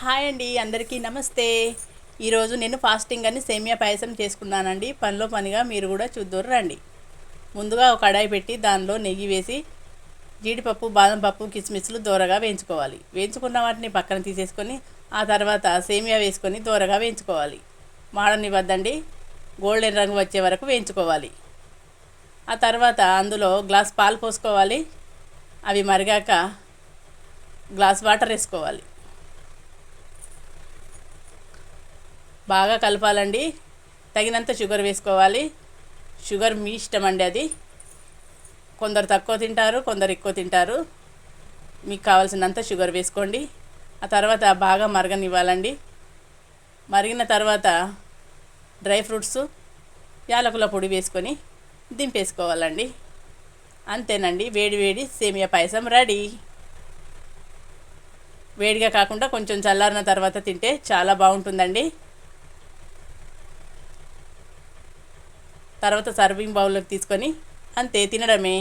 Hi అండి, అందరికీ నమస్తే. ఈరోజు నేను ఫాస్టింగ్ అని సేమియా పాయసం చేసుకున్నానండి. పనిలో పనిగా మీరు కూడా చూద్దరు రండి. ముందుగా ఒక కడాయి పెట్టి దానిలో నెయ్యి వేసి జీడిపప్పు, బాదం పప్పు, కిస్మిస్లు దోరగా వేయించుకోవాలి. వేయించుకున్న వాటిని పక్కన తీసేసుకొని ఆ తర్వాత సేమియా వేసుకొని దోరగా వేయించుకోవాలి. మాడనివ్వద్దండి, గోల్డెన్ రంగు వచ్చే వరకు వేయించుకోవాలి. ఆ తర్వాత అందులో గ్లాస్ పాలు పోసుకోవాలి. అవి మరిగాక గ్లాస్ వాటర్ వేసుకోవాలి. బాగా కలపాలండి. తగినంత షుగర్ వేసుకోవాలి. షుగర్ మీ ఇష్టం అండి, అది కొందరు తక్కువ తింటారు, కొందరు ఎక్కువ తింటారు. మీకు కావాల్సినంత షుగర్ వేసుకోండి. ఆ తర్వాత బాగా మరగనివ్వాలండి. మరిగిన తర్వాత డ్రై ఫ్రూట్స్, యాలకుల పొడి వేసుకొని దింపేసుకోవాలండి. అంతేనండి, వేడి వేడి సేమియా పాయసం రెడీ. వేడిగా కాకుండా కొంచెం చల్లారిన తర్వాత తింటే చాలా బాగుంటుందండి. తర్వాత సర్వింగ్ బౌల్లోకి తీసుకొని అంతే, తినడమే.